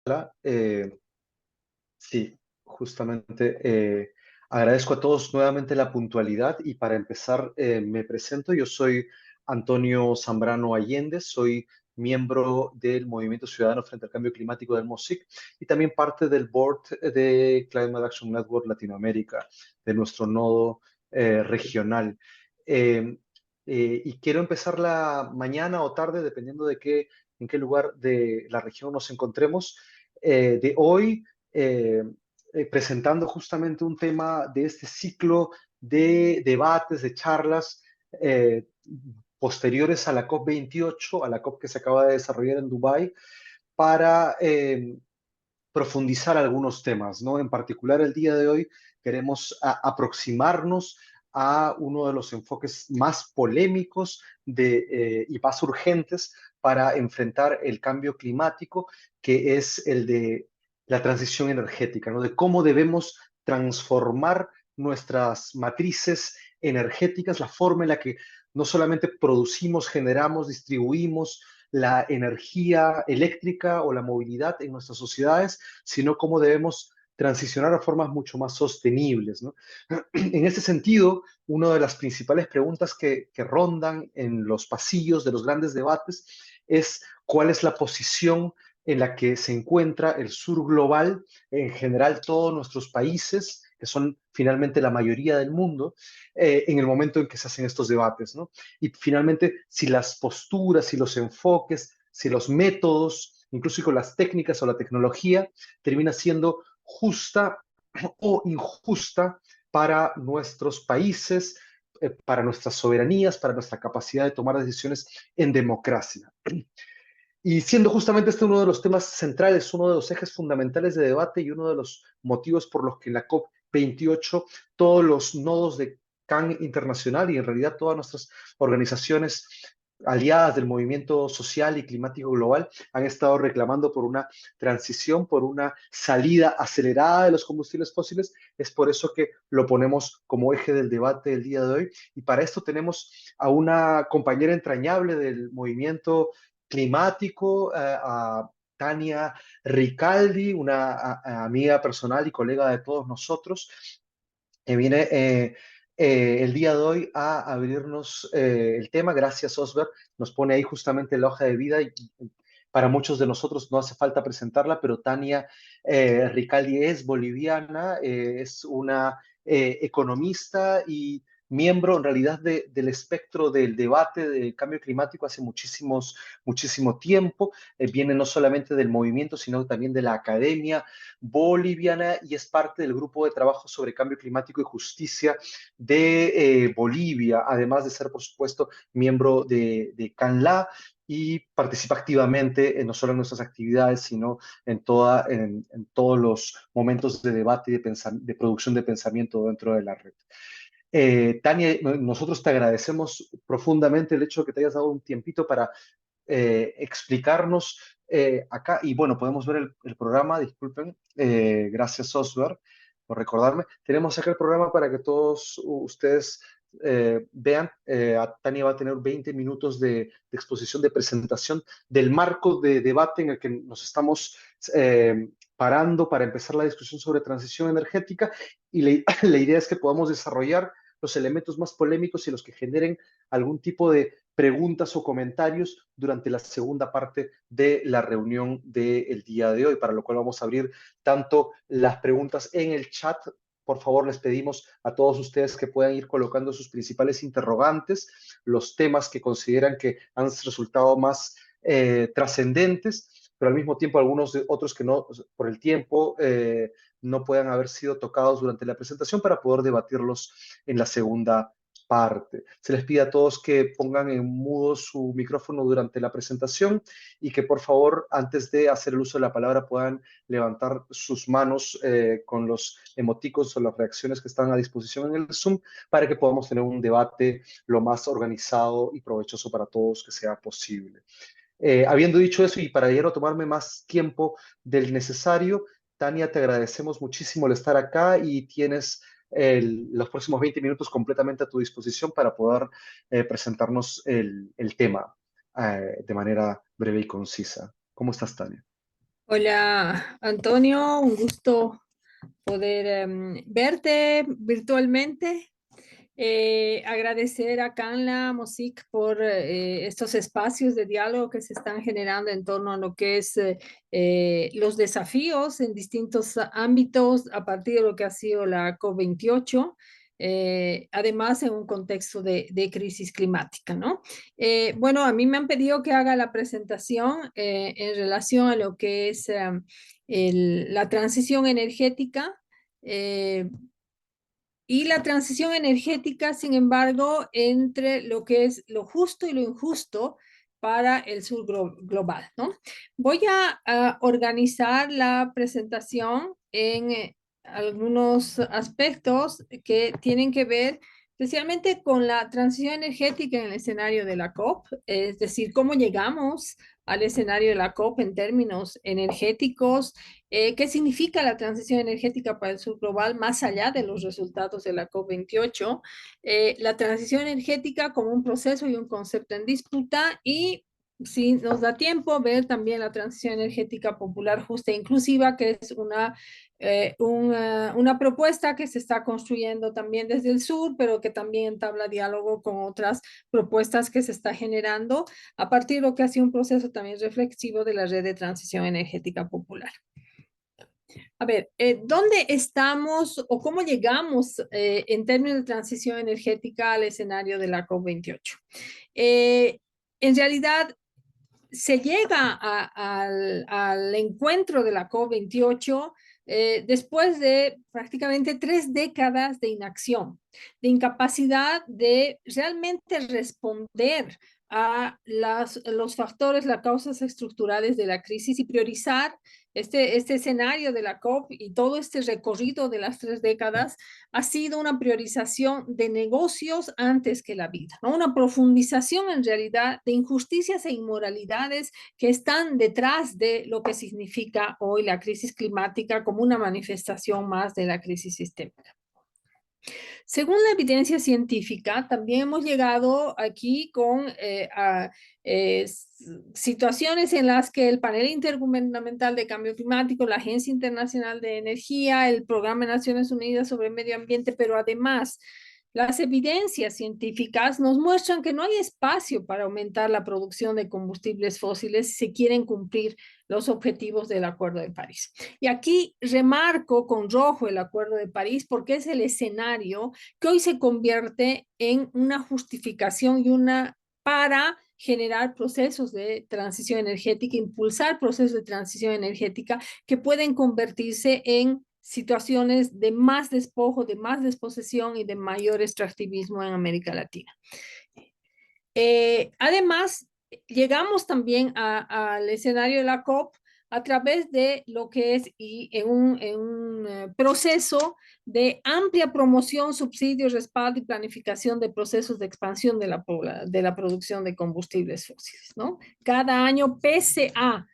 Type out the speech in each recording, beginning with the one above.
Hola, sí, justamente agradezco a todos nuevamente la puntualidad y para empezar me presento. Yo soy Antonio Zambrano Allende, soy miembro del Movimiento Ciudadano frente al Cambio Climático del MOSIC y también parte del board de Climate Action Network Latinoamérica, de nuestro nodo regional. Eh, y quiero empezar la mañana o tarde, dependiendo en qué lugar de la región nos encontremos de hoy, presentando justamente un tema de este ciclo de debates, de charlas eh, posteriores a la COP28, a la COP que se acaba de desarrollar en Dubái, para profundizar algunos temas, ¿no? En particular, el día de hoy queremos aproximarnos a uno de los enfoques más polémicos y más urgentes para enfrentar el cambio climático, que es el de la transición energética, ¿no? De cómo debemos transformar nuestras matrices energéticas, la forma en la que no solamente producimos, generamos, distribuimos la energía eléctrica o la movilidad en nuestras sociedades, sino cómo debemos transicionar a formas mucho más sostenibles, ¿no? En este sentido, una de las principales preguntas que rondan en los pasillos de los grandes debates es cuál es la posición en la que se encuentra el sur global, en general todos nuestros países, que son finalmente la mayoría del mundo, en el momento en que se hacen estos debates, ¿no? Y finalmente, si las posturas, si los enfoques, si los métodos, incluso con las técnicas o la tecnología, termina siendo justa o injusta para nuestros países, para nuestras soberanías, para nuestra capacidad de tomar decisiones en democracia. Y siendo justamente este uno de los temas centrales, uno de los ejes fundamentales de debate y uno de los motivos por los que en la COP28 todos los nodos de CAN internacional y en realidad todas nuestras organizaciones aliadas del movimiento social y climático global han estado reclamando por una transición, por una salida acelerada de los combustibles fósiles. Es por eso que lo ponemos como eje del debate del día de hoy. Y para esto tenemos a una compañera entrañable del movimiento climático, a Tania Ricaldi, una amiga personal y colega de todos nosotros, que viene el día de hoy a abrirnos el tema. Gracias, Osber. Nos pone ahí justamente la hoja de vida y para muchos de nosotros no hace falta presentarla, pero Tania Ricaldi es boliviana, es una economista y miembro en realidad del espectro del debate del cambio climático hace muchísimo tiempo. Viene no solamente del movimiento, sino también de la academia boliviana y es parte del grupo de trabajo sobre cambio climático y justicia de Bolivia, además de ser, por supuesto, miembro de CANLA y participa activamente no solo en nuestras actividades, sino en todos los momentos de debate y de producción de pensamiento dentro de la red. Tania, nosotros te agradecemos profundamente el hecho de que te hayas dado un tiempito para explicarnos acá. Y bueno, podemos ver el programa, disculpen, gracias Oscar por recordarme. Tenemos acá el programa para que todos ustedes vean. Tania va a tener 20 minutos de exposición, de presentación del marco de debate en el que nos estamos parando para empezar la discusión sobre transición energética y la idea es que podamos desarrollar los elementos más polémicos y los que generen algún tipo de preguntas o comentarios durante la segunda parte de la reunión del día de hoy, para lo cual vamos a abrir tanto las preguntas en el chat. Por favor, les pedimos a todos ustedes que puedan ir colocando sus principales interrogantes, los temas que consideran que han resultado más trascendentes, pero al mismo tiempo algunos de otros que no, por el tiempo, no puedan haber sido tocados durante la presentación para poder debatirlos en la segunda parte. Se les pide a todos que pongan en mudo su micrófono durante la presentación y que por favor, antes de hacer el uso de la palabra, puedan levantar sus manos con los emoticons o las reacciones que están a disposición en el Zoom para que podamos tener un debate lo más organizado y provechoso para todos que sea posible. Habiendo dicho eso y para ya no tomarme más tiempo del necesario, Tania, te agradecemos muchísimo el estar acá y tienes los próximos 20 minutos completamente a tu disposición para poder presentarnos el tema de manera breve y concisa. ¿Cómo estás, Tania? Hola Antonio, un gusto poder verte virtualmente. Agradecer a Canla Music por estos espacios de diálogo que se están generando en torno a lo que es los desafíos en distintos ámbitos a partir de lo que ha sido la COP28. Además en un contexto de crisis climática, ¿no? Bueno, a mí me han pedido que haga la presentación en relación a lo que es la transición energética. eh, y la transición energética, sin embargo, entre lo que es lo justo y lo injusto para el sur global, ¿no? Voy a organizar la presentación en algunos aspectos que tienen que ver especialmente con la transición energética en el escenario de la COP, es decir, cómo llegamos al escenario de la COP en términos energéticos, qué significa la transición energética para el sur global más allá de los resultados de la COP28, la transición energética como un proceso y un concepto en disputa y si nos da tiempo, ver también la transición energética popular justa e inclusiva, que es una propuesta que se está construyendo también desde el sur, pero que también entabla diálogo con otras propuestas que se está generando a partir de lo que ha sido un proceso también reflexivo de la red de transición energética popular. A ver, ¿dónde estamos o cómo llegamos en términos de transición energética al escenario de la COP28? En realidad, se llega al encuentro de la COP28 después de prácticamente 3 décadas de inacción, de incapacidad de realmente responder a los factores, las causas estructurales de la crisis y priorizar este escenario de la COP y todo este recorrido de las 3 décadas ha sido una priorización de negocios antes que la vida, ¿no? Una profundización en realidad de injusticias e inmoralidades que están detrás de lo que significa hoy la crisis climática como una manifestación más de la crisis sistémica. Según la evidencia científica, también hemos llegado aquí con eh, situaciones en las que el Panel Intergubernamental de Cambio Climático, la Agencia Internacional de Energía, el Programa de Naciones Unidas sobre Medio Ambiente, pero además las evidencias científicas nos muestran que no hay espacio para aumentar la producción de combustibles fósiles si se quieren cumplir los objetivos del Acuerdo de París. Y aquí remarco con rojo el Acuerdo de París porque es el escenario que hoy se convierte en una justificación y una para generar procesos de transición energética, impulsar procesos de transición energética que pueden convertirse en situaciones de más despojo, de más desposesión y de mayor extractivismo en América Latina. Además, llegamos también al escenario de la COP a través de lo que es y en un proceso de amplia promoción, subsidio, respaldo y planificación de procesos de expansión de la producción de combustibles fósiles, ¿no? Cada año, pese al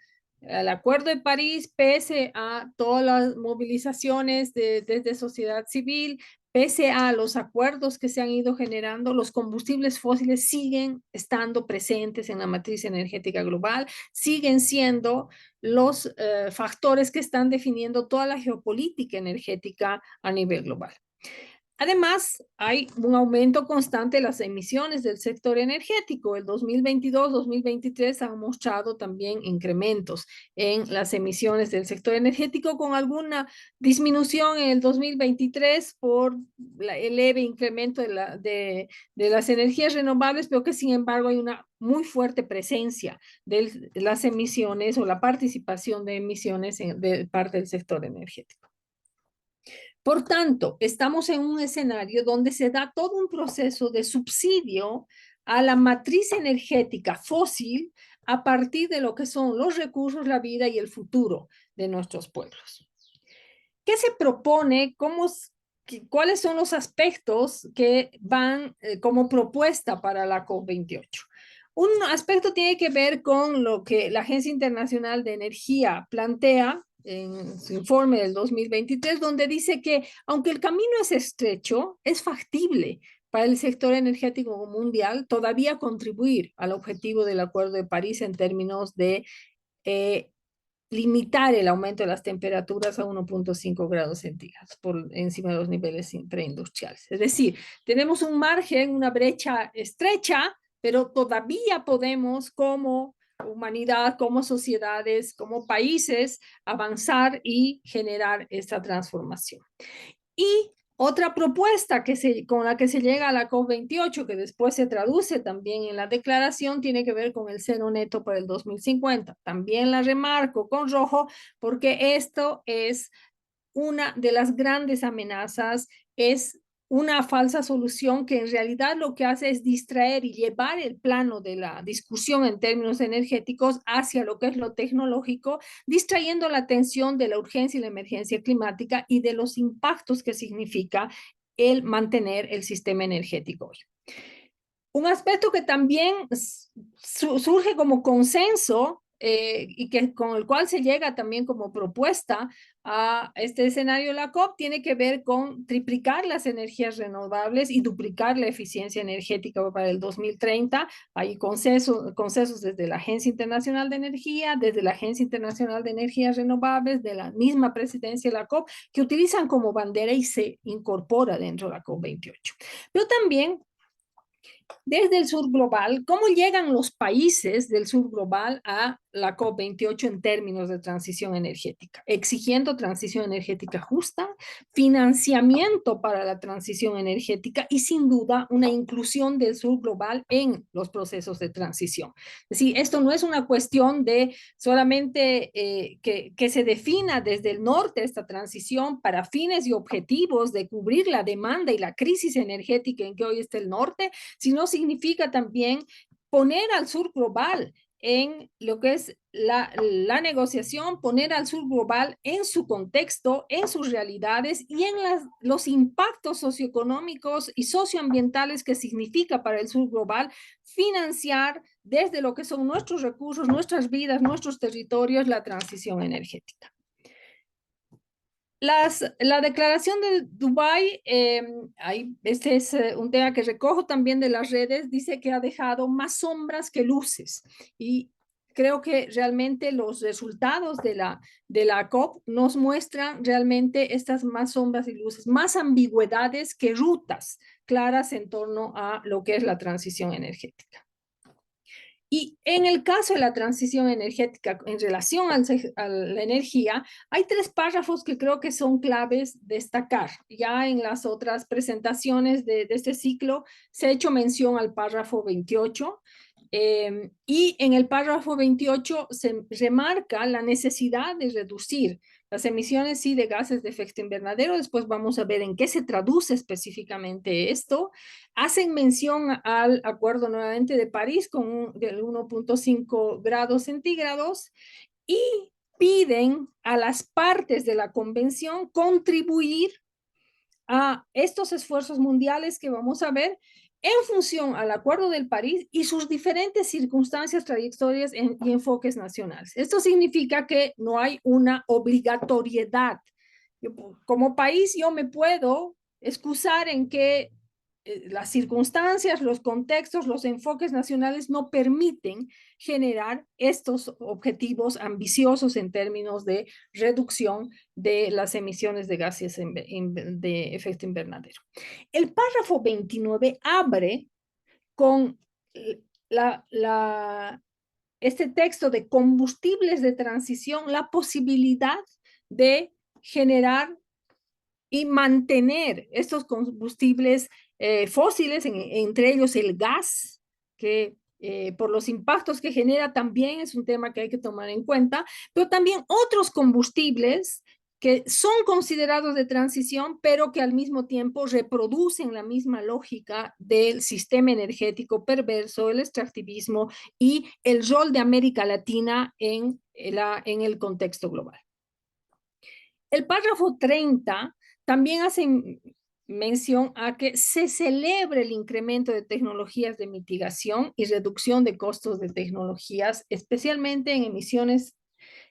Acuerdo de París, pese a todas las movilizaciones desde sociedad civil, pese a los acuerdos que se han ido generando, los combustibles fósiles siguen estando presentes en la matriz energética global, siguen siendo los factores que están definiendo toda la geopolítica energética a nivel global. Además, hay un aumento constante de las emisiones del sector energético. El 2022-2023 han mostrado también incrementos en las emisiones del sector energético con alguna disminución en el 2023 por el leve incremento de las energías renovables, pero que sin embargo hay una muy fuerte presencia de las emisiones o la participación de emisiones de parte del sector energético. Por tanto, estamos en un escenario donde se da todo un proceso de subsidio a la matriz energética fósil a partir de lo que son los recursos, la vida y el futuro de nuestros pueblos. ¿Qué se propone? ¿Cuáles son los aspectos que van como propuesta para la COP28? Un aspecto tiene que ver con lo que la Agencia Internacional de Energía plantea en su informe del 2023, donde dice que aunque el camino es estrecho, es factible para el sector energético mundial todavía contribuir al objetivo del Acuerdo de París en términos de limitar el aumento de las temperaturas a 1.5 grados centígrados por encima de los niveles preindustriales. Es decir, tenemos un margen, una brecha estrecha, pero todavía podemos como humanidad, como sociedades, como países, avanzar y generar esta transformación. Y otra propuesta con la que se llega a la COP28, que después se traduce también en la declaración, tiene que ver con el cero neto para el 2050. También la remarco con rojo porque esto es una de las grandes amenazas, es una falsa solución que en realidad lo que hace es distraer y llevar el plano de la discusión en términos energéticos hacia lo que es lo tecnológico, distrayendo la atención de la urgencia y la emergencia climática y de los impactos que significa el mantener el sistema energético hoy. Un aspecto que también surge como consenso y que con el cual se llega también como propuesta a este escenario de la COP tiene que ver con triplicar las energías renovables y duplicar la eficiencia energética para el 2030. Hay consensos desde la Agencia Internacional de Energía, desde la Agencia Internacional de Energías Renovables, de la misma presidencia de la COP, que utilizan como bandera y se incorpora dentro de la COP28. Pero también desde el sur global, ¿cómo llegan los países del sur global a la COP28 en términos de transición energética? Exigiendo transición energética justa, financiamiento para la transición energética y sin duda una inclusión del sur global en los procesos de transición. Es decir, esto no es una cuestión de solamente que se defina desde el norte esta transición para fines y objetivos de cubrir la demanda y la crisis energética en que hoy está el norte, sino significa también poner al sur global en lo que es la negociación, poner al sur global en su contexto, en sus realidades y en los impactos socioeconómicos y socioambientales que significa para el sur global financiar desde lo que son nuestros recursos, nuestras vidas, nuestros territorios, la transición energética. La declaración de Dubái, este es un tema que recojo también de las redes, dice que ha dejado más sombras que luces y creo que realmente los resultados de la COP nos muestran realmente estas más sombras y luces, más ambigüedades que rutas claras en torno a lo que es la transición energética. Y en el caso de la transición energética en relación a la energía, hay tres párrafos que creo que son claves destacar. Ya en las otras presentaciones de este ciclo se ha hecho mención al párrafo 28 y en el párrafo 28 se remarca la necesidad de reducir las emisiones sí, de gases de efecto invernadero. Después vamos a ver en qué se traduce específicamente esto. Hacen mención al acuerdo nuevamente de París con del 1.5 grados centígrados y piden a las partes de la convención contribuir a estos esfuerzos mundiales que vamos a ver en función al Acuerdo del París y sus diferentes circunstancias, trayectorias y enfoques nacionales. Esto significa que no hay una obligatoriedad. Como país, yo me puedo excusar en que las circunstancias, los contextos, los enfoques nacionales no permiten generar estos objetivos ambiciosos en términos de reducción de las emisiones de gases de efecto invernadero. El párrafo 29 abre con este texto de combustibles de transición, la posibilidad de generar y mantener estos combustibles fósiles, entre ellos el gas, que por los impactos que genera también es un tema que hay que tomar en cuenta, pero también otros combustibles que son considerados de transición, pero que al mismo tiempo reproducen la misma lógica del sistema energético perverso, el extractivismo y el rol de América Latina en el contexto global. El párrafo 30 también hace mención a que se celebre el incremento de tecnologías de mitigación y reducción de costos de tecnologías, especialmente en emisiones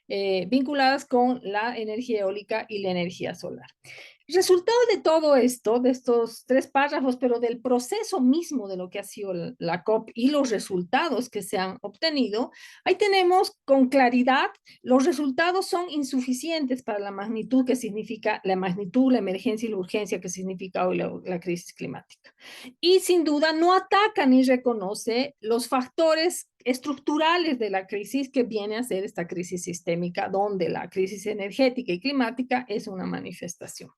vinculadas con la energía eólica y la energía solar. Resultado de todo esto, de estos 3 párrafos, pero del proceso mismo de lo que ha sido la COP y los resultados que se han obtenido, ahí tenemos con claridad, los resultados son insuficientes para la magnitud que significa la magnitud, la emergencia y la urgencia que significa hoy la crisis climática. Y sin duda no ataca ni reconoce los factores estructurales de la crisis que viene a ser esta crisis sistémica, donde la crisis energética y climática es una manifestación.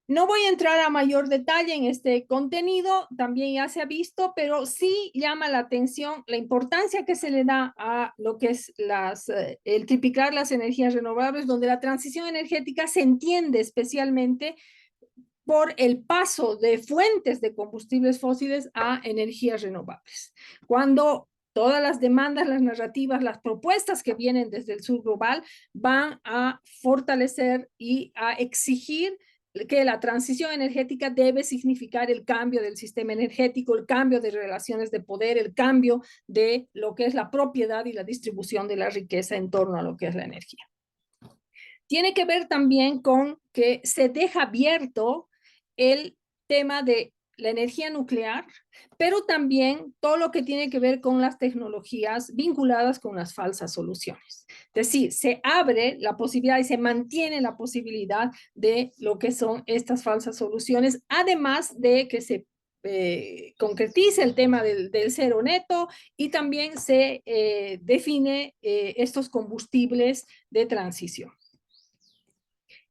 No voy a entrar a mayor detalle en este contenido, también ya se ha visto, pero sí llama la atención la importancia que se le da a lo que es el triplicar las energías renovables, donde la transición energética se entiende especialmente por el paso de fuentes de combustibles fósiles a energías renovables. Cuando todas las demandas, las narrativas, las propuestas que vienen desde el sur global van a fortalecer y a exigir que la transición energética debe significar el cambio del sistema energético, el cambio de relaciones de poder, el cambio de lo que es la propiedad y la distribución de la riqueza en torno a lo que es la energía. Tiene que ver también con que se deja abierto el tema de la energía nuclear, pero también todo lo que tiene que ver con las tecnologías vinculadas con las falsas soluciones. Es decir, se abre la posibilidad y se mantiene la posibilidad de lo que son estas falsas soluciones, además de que se concretice el tema del cero neto y también se define estos combustibles de transición.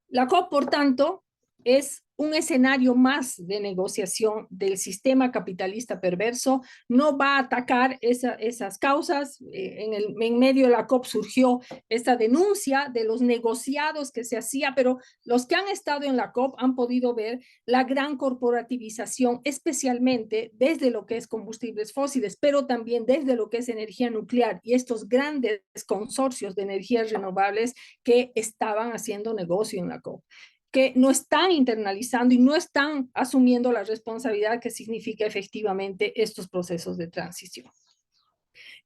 La COP, por tanto, es un escenario más de negociación del sistema capitalista perverso, no va a atacar esas causas. En medio de la COP surgió esta denuncia de los negociados que se hacía, pero los que han estado en la COP han podido ver la gran corporativización, especialmente desde lo que es combustibles fósiles, pero también desde lo que es energía nuclear y estos grandes consorcios de energías renovables que estaban haciendo negocio en la COP, que no están internalizando y no están asumiendo la responsabilidad que significa efectivamente estos procesos de transición.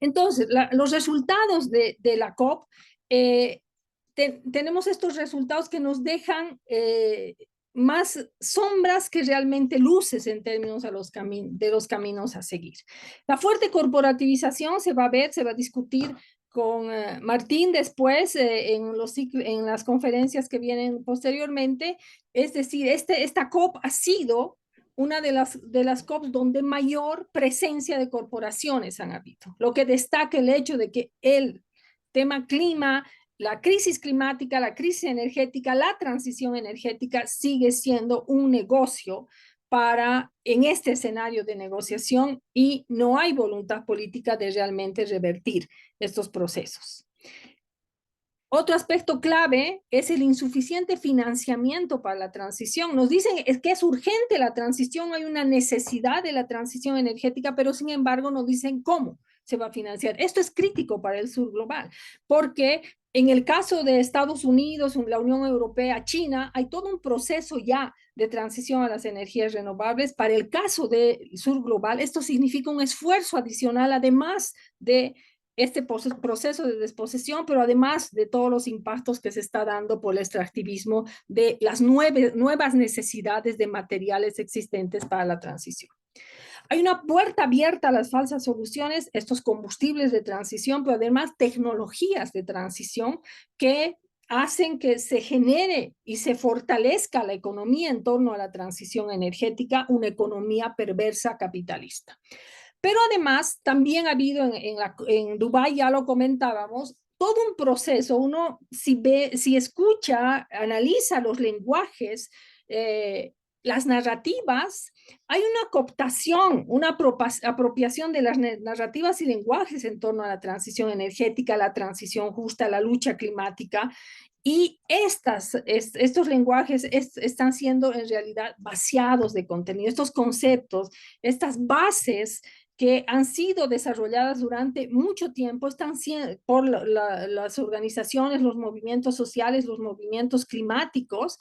Entonces, los resultados de la COP, tenemos estos resultados que nos dejan más sombras que realmente luces en términos de los caminos a seguir. La fuerte corporativización se va a ver, se va a discutir con Martín después en las conferencias que vienen posteriormente. Es decir, esta COP ha sido una de las COPs donde mayor presencia de corporaciones han habido, lo que destaca el hecho de que el tema clima, la crisis climática, la crisis energética, la transición energética sigue siendo un negocio en este escenario de negociación y no hay voluntad política de realmente revertir estos procesos. Otro aspecto clave es el insuficiente financiamiento para la transición. Nos dicen que es urgente la transición, hay una necesidad de la transición energética, pero sin embargo nos dicen cómo se va a financiar. Esto es crítico para el sur global, porque en el caso de Estados Unidos, la Unión Europea, China, hay todo un proceso ya de transición a las energías renovables. Para el caso del sur global, esto significa un esfuerzo adicional, además de este proceso de desposesión, pero además de todos los impactos que se está dando por el extractivismo de las nuevas necesidades de materiales existentes para la transición. Hay una puerta abierta a las falsas soluciones, estos combustibles de transición, pero además tecnologías de transición que hacen que se genere y se fortalezca la economía en torno a la transición energética, una economía perversa capitalista. Pero además también ha habido en Dubái, ya lo comentábamos, todo un proceso. Uno si escucha, analiza los lenguajes, las narrativas, hay una cooptación, una apropiación de las narrativas y lenguajes en torno a la transición energética, la transición justa, la lucha climática. Y estos lenguajes están siendo en realidad vaciados de contenido. Estos conceptos, estas bases que han sido desarrolladas durante mucho tiempo, están siendo por las organizaciones, los movimientos sociales, los movimientos climáticos,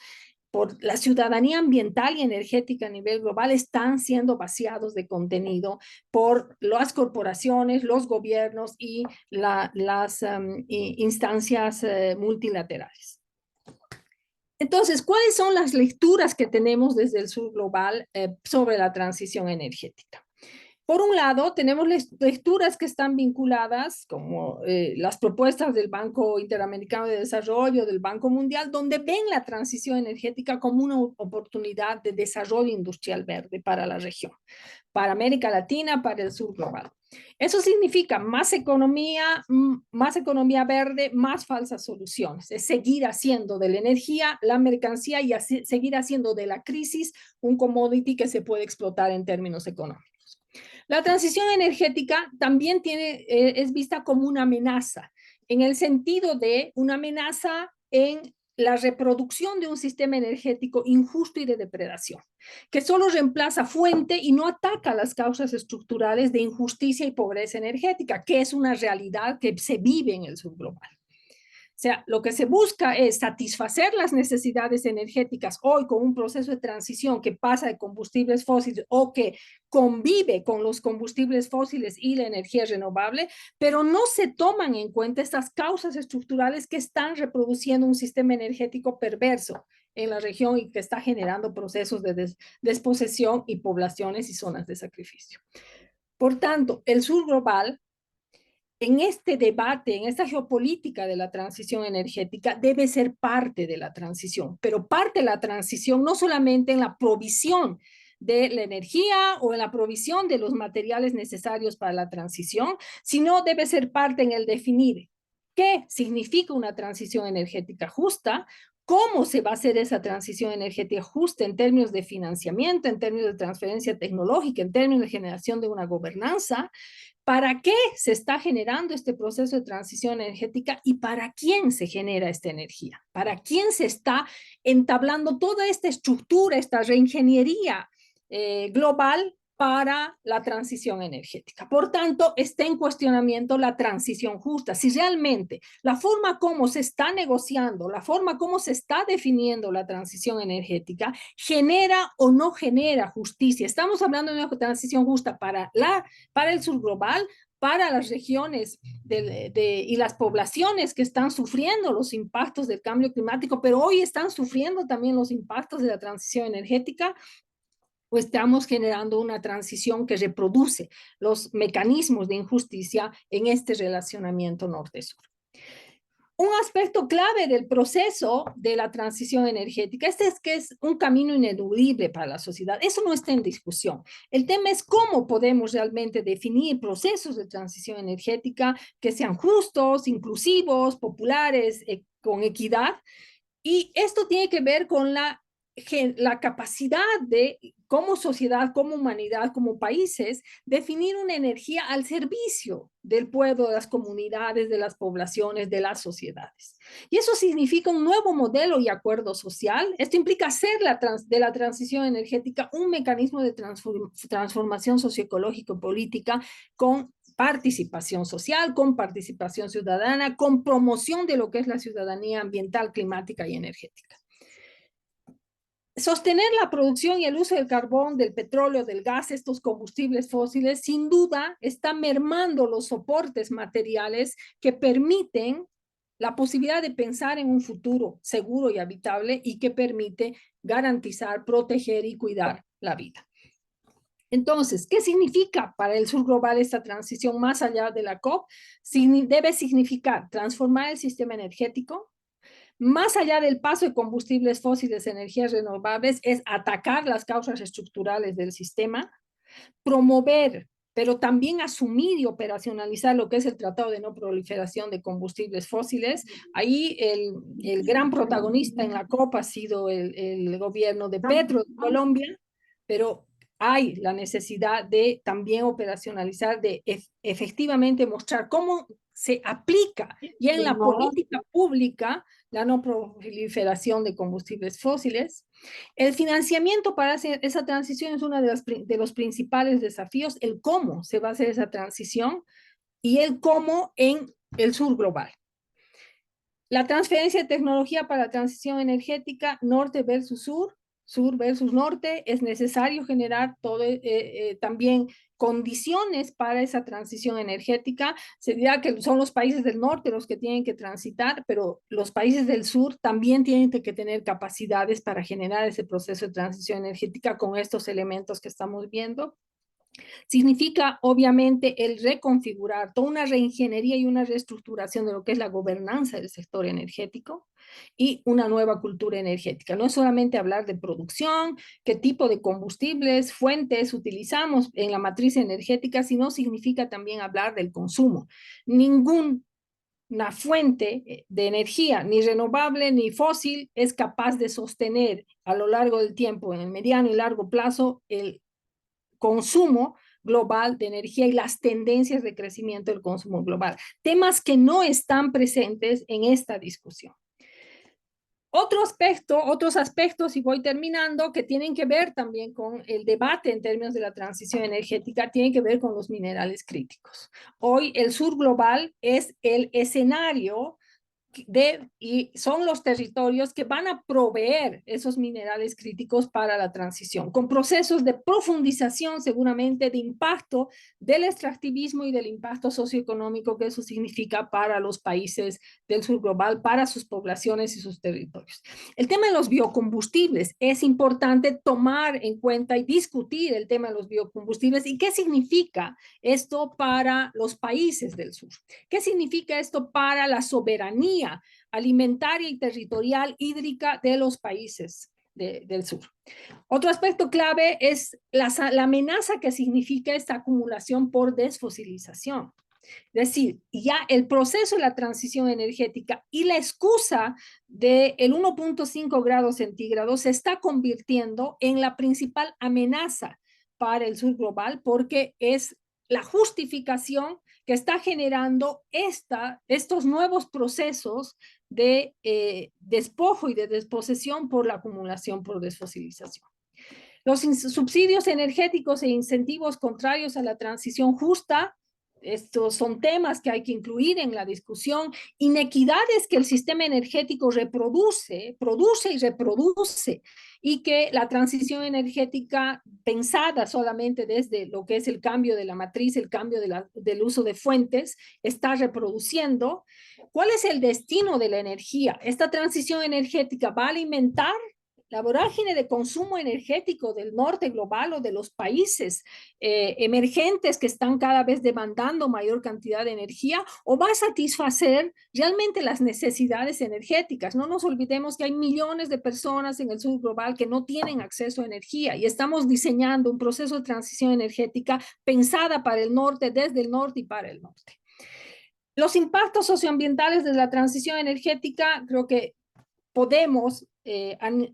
por la ciudadanía ambiental y energética a nivel global están siendo vaciados de contenido por las corporaciones, los gobiernos y las instancias multilaterales. Entonces, ¿cuáles son las lecturas que tenemos desde el Sur Global sobre la transición energética? Por un lado, tenemos lecturas que están vinculadas, como las propuestas del Banco Interamericano de Desarrollo, del Banco Mundial, donde ven la transición energética como una oportunidad de desarrollo industrial verde para la región, para América Latina, para el Sur Global. Eso significa más economía verde, más falsas soluciones. Es seguir haciendo de la energía la mercancía y seguir haciendo de la crisis un commodity que se puede explotar en términos económicos. La transición energética también es vista como una amenaza, en el sentido de una amenaza en la reproducción de un sistema energético injusto y de depredación, que solo reemplaza fuente y no ataca las causas estructurales de injusticia y pobreza energética, que es una realidad que se vive en el sur global. O sea, lo que se busca es satisfacer las necesidades energéticas hoy con un proceso de transición que pasa de combustibles fósiles o que convive con los combustibles fósiles y la energía renovable, pero no se toman en cuenta estas causas estructurales que están reproduciendo un sistema energético perverso en la región y que está generando procesos de desposesión y poblaciones y zonas de sacrificio. Por tanto, el sur global en este debate, en esta geopolítica de la transición energética, debe ser parte de la transición, pero parte de la transición no solamente en la provisión de la energía o en la provisión de los materiales necesarios para la transición, sino debe ser parte en el definir qué significa una transición energética justa, cómo se va a hacer esa transición energética justa en términos de financiamiento, en términos de transferencia tecnológica, en términos de generación de una gobernanza. ¿Para qué se está generando este proceso de transición energética y para quién se genera esta energía? ¿Para quién se está entablando toda esta estructura, esta reingeniería global para la transición energética? Por tanto, está en cuestionamiento la transición justa. Si realmente la forma como se está negociando, la forma como se está definiendo la transición energética, genera o no genera justicia. Estamos hablando de una transición justa para el sur global, para las regiones y las poblaciones que están sufriendo los impactos del cambio climático, pero hoy están sufriendo también los impactos de la transición energética, o estamos generando una transición que reproduce los mecanismos de injusticia en este relacionamiento norte-sur. Un aspecto clave del proceso de la transición energética, es que es un camino ineludible para la sociedad. Eso no está en discusión. El tema es cómo podemos realmente definir procesos de transición energética que sean justos, inclusivos, populares, con equidad. Y esto tiene que ver con la capacidad de, como sociedad, como humanidad, como países, definir una energía al servicio del pueblo, de las comunidades, de las poblaciones, de las sociedades. Y eso significa un nuevo modelo y acuerdo social. Esto implica hacer de la transición energética un mecanismo de transformación socioecológico-política con participación social, con participación ciudadana, con promoción de lo que es la ciudadanía ambiental, climática y energética. Sostener la producción y el uso del carbón, del petróleo, del gas, estos combustibles fósiles, sin duda está mermando los soportes materiales que permiten la posibilidad de pensar en un futuro seguro y habitable y que permite garantizar, proteger y cuidar la vida. Entonces, ¿qué significa para el sur global esta transición más allá de la COP? Debe significar transformar el sistema energético, más allá del paso de combustibles fósiles a energías renovables, es atacar las causas estructurales del sistema, promover, pero también asumir y operacionalizar lo que es el Tratado de No Proliferación de Combustibles Fósiles. Ahí el gran protagonista en la COP ha sido el gobierno de Petro de Colombia, pero hay la necesidad de también operacionalizar, de efectivamente mostrar cómo se aplica ya en la política pública la no proliferación de combustibles fósiles. El financiamiento para hacer esa transición es uno de los principales desafíos, el cómo se va a hacer esa transición y el cómo en el sur global. La transferencia de tecnología para la transición energética, norte versus sur, sur versus norte, es necesario generar también condiciones para esa transición energética. Se dirá que son los países del norte los que tienen que transitar, pero los países del sur también tienen que tener capacidades para generar ese proceso de transición energética con estos elementos que estamos viendo. Significa, obviamente, el reconfigurar, toda una reingeniería y una reestructuración de lo que es la gobernanza del sector energético y una nueva cultura energética. No es solamente hablar de producción, qué tipo de combustibles, fuentes utilizamos en la matriz energética, sino significa también hablar del consumo. Ninguna fuente de energía, ni renovable ni fósil, es capaz de sostener a lo largo del tiempo, en el mediano y largo plazo, el consumo global de energía y las tendencias de crecimiento del consumo global. Temas que no están presentes en esta discusión. Otros aspectos, y voy terminando, que tienen que ver también con el debate en términos de la transición energética, tienen que ver con los minerales críticos. Hoy el sur global es el escenario y son los territorios que van a proveer esos minerales críticos para la transición, con procesos de profundización seguramente de impacto del extractivismo y del impacto socioeconómico que eso significa para los países del sur global, para sus poblaciones y sus territorios. El tema de los biocombustibles, es importante tomar en cuenta y discutir el tema de los biocombustibles y qué significa esto para los países del sur. ¿Qué significa esto para la soberanía alimentaria y territorial hídrica de los países del sur? Otro aspecto clave es la amenaza que significa esta acumulación por desfosilización. Es decir, ya el proceso de la transición energética y la excusa del 1.5 grados centígrados se está convirtiendo en la principal amenaza para el sur global porque es la justificación que está generando estos nuevos procesos de despojo y de desposesión por la acumulación por desfosilización. Los subsidios energéticos e incentivos contrarios a la transición justa, estos son temas que hay que incluir en la discusión. Inequidades que el sistema energético produce y reproduce, y que la transición energética pensada solamente desde lo que es el cambio de la matriz, el cambio del uso de fuentes, está reproduciendo. ¿Cuál es el destino de la energía? ¿Esta transición energética va a alimentar la vorágine de consumo energético del norte global o de los países emergentes que están cada vez demandando mayor cantidad de energía, o va a satisfacer realmente las necesidades energéticas? No nos olvidemos que hay millones de personas en el sur global que no tienen acceso a energía y estamos diseñando un proceso de transición energética pensada para el norte, desde el norte y para el norte. Los impactos socioambientales de la transición energética, creo que podemos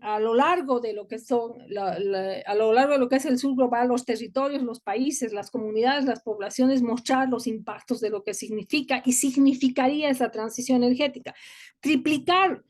a lo largo de lo que son a lo largo de lo que es el sur global, los territorios, los países, las comunidades, las poblaciones, mostrar los impactos de lo que significa y significaría esa transición energética. Triplicar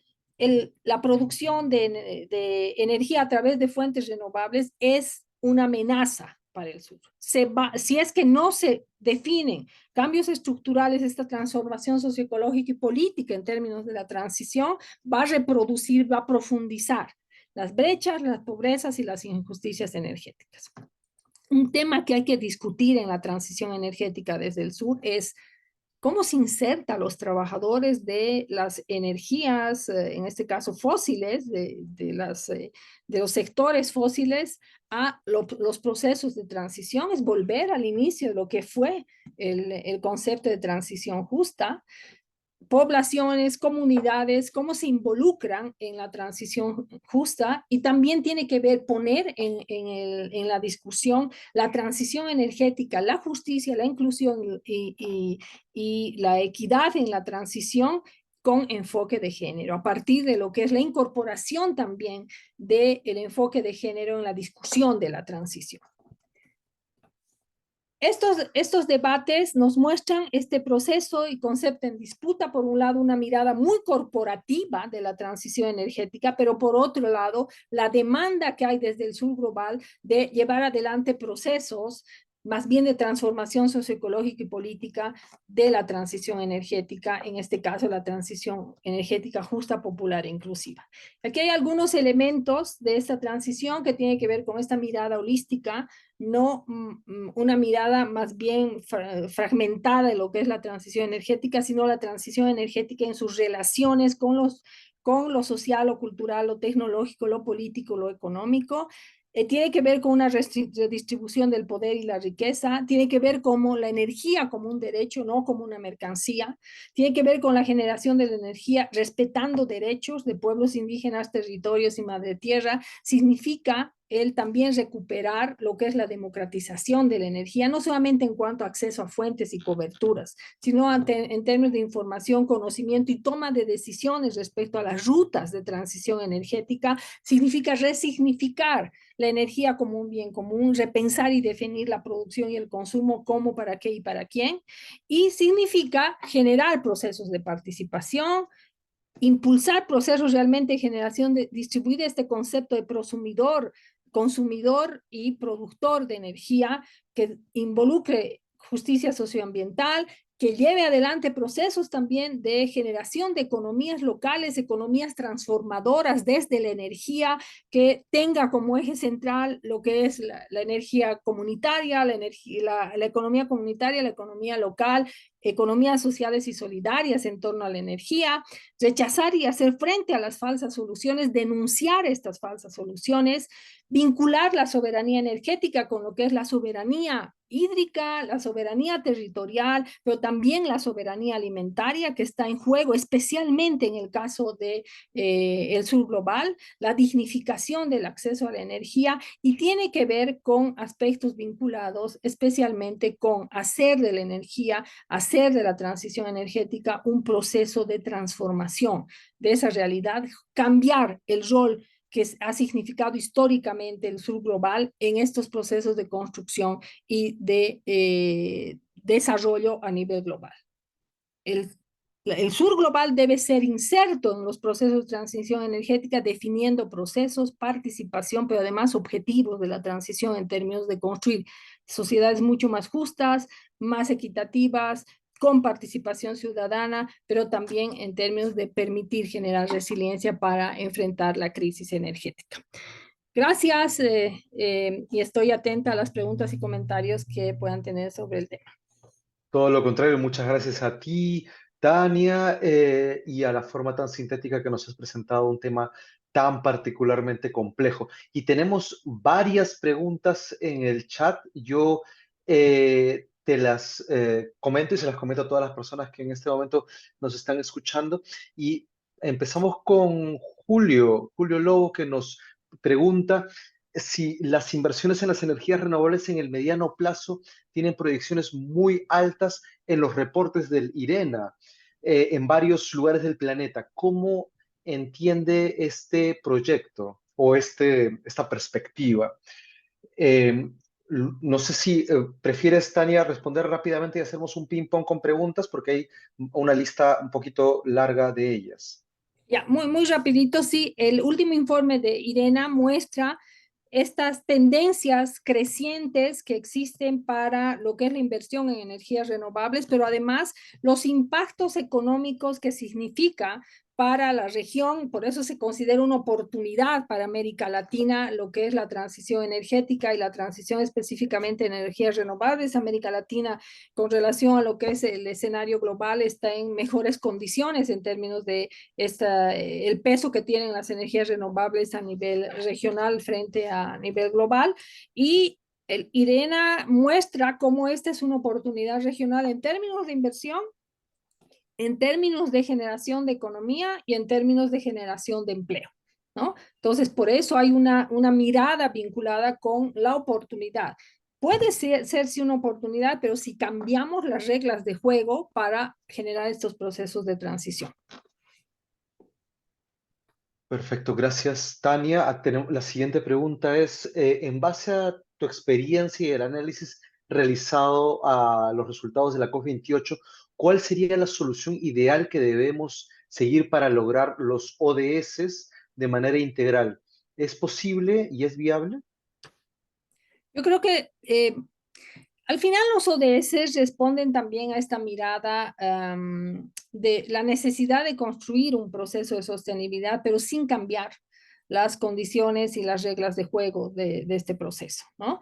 la producción de energía a través de fuentes renovables es una amenaza para el sur. Si es que no se definen cambios estructurales, esta transformación socioecológica y política en términos de la transición va a reproducir, va a profundizar las brechas, las pobrezas y las injusticias energéticas. Un tema que hay que discutir en la transición energética desde el sur es cómo se inserta a los trabajadores de las energías, en este caso fósiles, de los sectores fósiles, a los procesos de transición. Es volver al inicio de lo que fue el concepto de transición justa. Poblaciones, comunidades, cómo se involucran en la transición justa, y también tiene que ver poner en la discusión la transición energética, la justicia, la inclusión y la equidad en la transición con enfoque de género, a partir de lo que es la incorporación también del enfoque de género en la discusión de la transición. Estos debates nos muestran este proceso y concepto en disputa. Por un lado, una mirada muy corporativa de la transición energética, pero por otro lado, la demanda que hay desde el sur global de llevar adelante procesos más bien de transformación socioecológica y política de la transición energética, en este caso la transición energética justa, popular e inclusiva. Aquí hay algunos elementos de esta transición que tienen que ver con esta mirada holística, no una mirada más bien fragmentada de lo que es la transición energética, sino la transición energética en sus relaciones con lo social, lo cultural, lo tecnológico, lo político, lo económico. Tiene que ver con una redistribución del poder y la riqueza, tiene que ver como la energía como un derecho, no como una mercancía, tiene que ver con la generación de la energía respetando derechos de pueblos indígenas, territorios y madre tierra, significa el también recuperar lo que es la democratización de la energía, no solamente en cuanto a acceso a fuentes y coberturas, sino en términos de información, conocimiento y toma de decisiones respecto a las rutas de transición energética, significa resignificar la energía como un bien común, repensar y definir la producción y el consumo, cómo, para qué y para quién, y significa generar procesos de participación, impulsar procesos realmente de generación, de distribuir este concepto de prosumidor, consumidor y productor de energía que involucre justicia socioambiental, que lleve adelante procesos también de generación de economías locales, economías transformadoras desde la energía, que tenga como eje central lo que es la energía comunitaria, la economía comunitaria, la economía local, economías sociales y solidarias en torno a la energía, rechazar y hacer frente a las falsas soluciones, denunciar estas falsas soluciones, vincular la soberanía energética con lo que es la soberanía hídrica, la soberanía territorial, pero también la soberanía alimentaria que está en juego, especialmente en el caso de el sur global, la dignificación del acceso a la energía y tiene que ver con aspectos vinculados especialmente con hacer de la energía, hacer de la transición energética un proceso de transformación de esa realidad, cambiar el rol que ha significado históricamente el sur global en estos procesos de construcción y de desarrollo a nivel global. El, el sur global debe ser inserto en los procesos de transición energética, definiendo procesos, participación, pero además objetivos de la transición en términos de construir sociedades mucho más justas, más equitativas, con participación ciudadana, pero también en términos de permitir generar resiliencia para enfrentar la crisis energética. Gracias y estoy atenta a las preguntas y comentarios que puedan tener sobre el tema. Todo lo contrario, muchas gracias a ti, Tania, y a la forma tan sintética que nos has presentado un tema tan particularmente complejo. Y tenemos varias preguntas en el chat. Yo te las comento y se las comento a todas las personas que en este momento nos están escuchando. Y empezamos con Julio Lobo, que nos pregunta si las inversiones en las energías renovables en el mediano plazo tienen proyecciones muy altas en los reportes del IRENA en varios lugares del planeta. ¿Cómo entiende este proyecto o esta perspectiva? Eh, no sé si prefieres, Tania, responder rápidamente y hacemos un ping-pong con preguntas porque hay una lista un poquito larga de ellas. Ya, muy rapidito, sí, el último informe de IRENA muestra estas tendencias crecientes que existen para lo que es la inversión en energías renovables, pero además los impactos económicos que significa para la región, por eso se considera una oportunidad para América Latina lo que es la transición energética y la transición específicamente en energías renovables. América Latina, con relación a lo que es el escenario global, está en mejores condiciones en términos de el peso que tienen las energías renovables a nivel regional frente a nivel global. Y el IRENA muestra cómo esta es una oportunidad regional en términos de inversión, en términos de generación de economía y en términos de generación de empleo, ¿no? Entonces, por eso hay una mirada vinculada con la oportunidad. Puede ser una oportunidad, pero si cambiamos las reglas de juego para generar estos procesos de transición. Perfecto, gracias, Tania. La siguiente pregunta es, en base a tu experiencia y el análisis realizado a los resultados de la COP28, ¿cuál sería la solución ideal que debemos seguir para lograr los ODS de manera integral? ¿Es posible y es viable? Yo creo que Al final los ODS responden también a esta mirada de la necesidad de construir un proceso de sostenibilidad, pero sin cambiar las condiciones y las reglas de juego de este proceso, ¿no?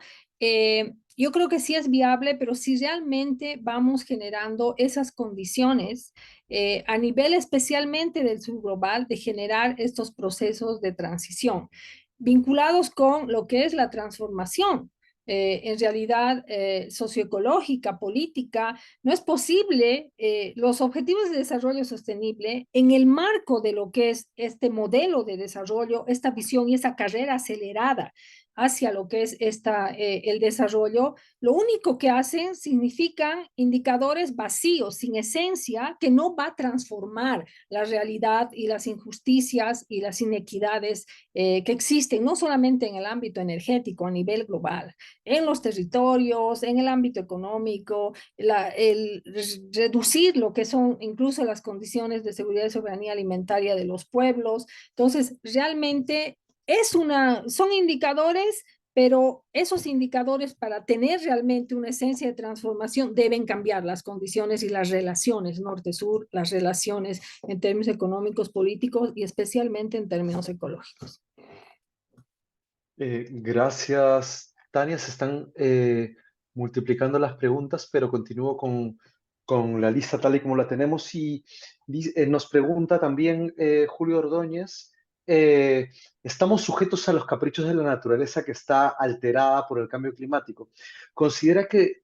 Yo creo que sí es viable, pero si realmente vamos generando esas condiciones a nivel especialmente del subglobal de generar estos procesos de transición vinculados con lo que es la transformación en realidad socioecológica, política, no es posible los objetivos de desarrollo sostenible en el marco de lo que es este modelo de desarrollo, esta visión y esa carrera acelerada hacia lo que es el desarrollo, lo único que hacen significan indicadores vacíos, sin esencia, que no va a transformar la realidad y las injusticias y las inequidades que existen, no solamente en el ámbito energético, a nivel global, en los territorios, en el ámbito económico, el reducir lo que son incluso las condiciones de seguridad y soberanía alimentaria de los pueblos. Entonces, realmente son indicadores, pero esos indicadores para tener realmente una esencia de transformación deben cambiar las condiciones y las relaciones norte-sur, las relaciones en términos económicos, políticos y especialmente en términos ecológicos. Gracias, Tania. Se están multiplicando las preguntas, pero continúo con la lista tal y como la tenemos. Y nos pregunta también Julio Ordóñez, eh, ¿estamos sujetos a los caprichos de la naturaleza que está alterada por el cambio climático? ¿Considera que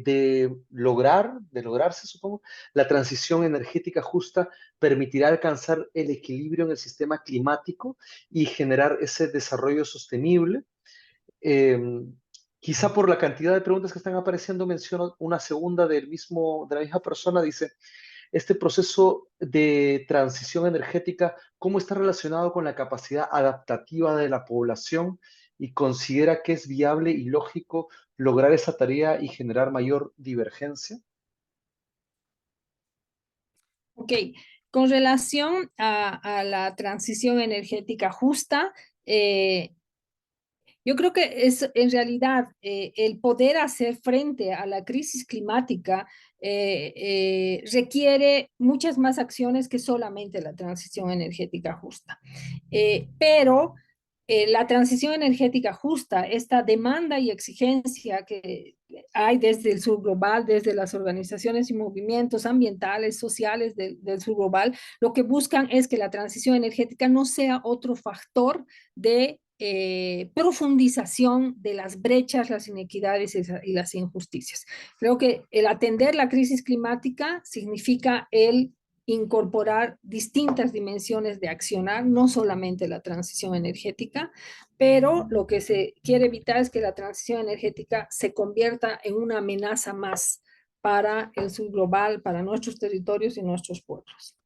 de lograrse, supongo, la transición energética justa permitirá alcanzar el equilibrio en el sistema climático y generar ese desarrollo sostenible? Eh, Quizá por la cantidad de preguntas que están apareciendo, menciono una segunda de la misma persona, dice, este proceso de transición energética, ¿cómo está relacionado con la capacidad adaptativa de la población? Y considera que es viable y lógico lograr esa tarea y generar mayor divergencia. Ok, con relación a la transición energética justa, eh, yo creo que es en realidad el poder hacer frente a la crisis climática requiere muchas más acciones que solamente la transición energética justa. Pero la transición energética justa, esta demanda y exigencia que hay desde el sur global, desde las organizaciones y movimientos ambientales, sociales del sur global, lo que buscan es que la transición energética no sea otro factor de profundización de las brechas, las inequidades y las injusticias. Creo que el atender la crisis climática significa el incorporar distintas dimensiones de accionar, no solamente la transición energética, pero lo que se quiere evitar es que la transición energética se convierta en una amenaza más para el sur global, para nuestros territorios y nuestros pueblos.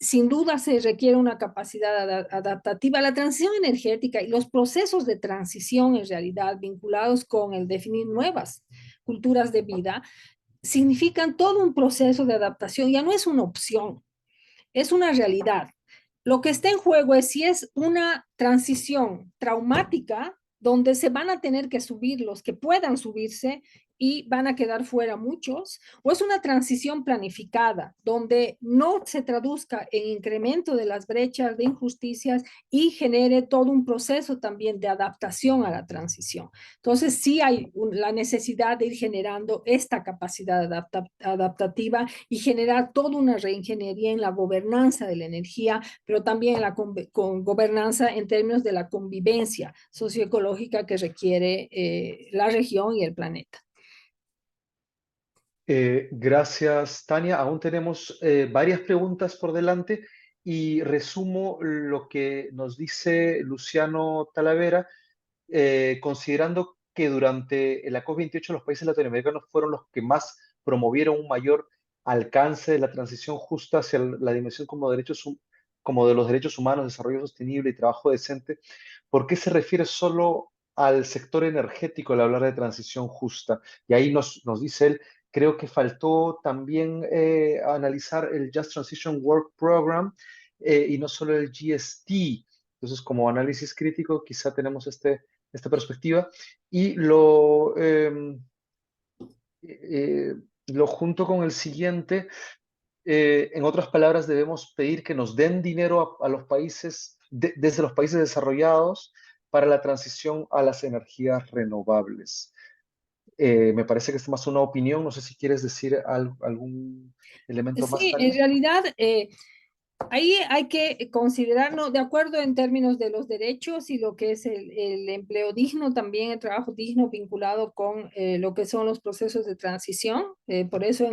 Sin duda se requiere una capacidad adaptativa. La transición energética y los procesos de transición en realidad vinculados con el definir nuevas culturas de vida significan todo un proceso de adaptación, ya no es una opción, es una realidad. Lo que está en juego es si es una transición traumática donde se van a tener que subir los que puedan subirse y van a quedar fuera muchos, o es una transición planificada donde no se traduzca en incremento de las brechas de injusticias y genere todo un proceso también de adaptación a la transición. Entonces, sí hay la necesidad de ir generando esta capacidad adaptativa y generar toda una reingeniería en la gobernanza de la energía, pero también en la gobernanza en términos de la convivencia socioecológica que requiere la región y el planeta. Gracias, Tania. Aún tenemos varias preguntas por delante y resumo lo que nos dice Luciano Talavera, considerando que durante la COP28 los países latinoamericanos fueron los que más promovieron un mayor alcance de la transición justa hacia la dimensión como de los derechos humanos, desarrollo sostenible y trabajo decente. ¿Por qué se refiere solo al sector energético al hablar de transición justa? Y ahí nos dice él, creo que faltó también analizar el Just Transition Work Program y no solo el GST. Entonces, como análisis crítico, quizá tenemos este esta perspectiva y lo junto con el siguiente. En otras palabras, debemos pedir que nos den dinero a los países, desde los países desarrollados para la transición a las energías renovables. Me parece que es más una opinión. No sé si quieres decir algún elemento más, Sí, en Tania. realidad ahí hay que considerarlo de acuerdo en términos de los derechos y lo que es el empleo digno, también el trabajo digno vinculado con lo que son los procesos de transición. Por eso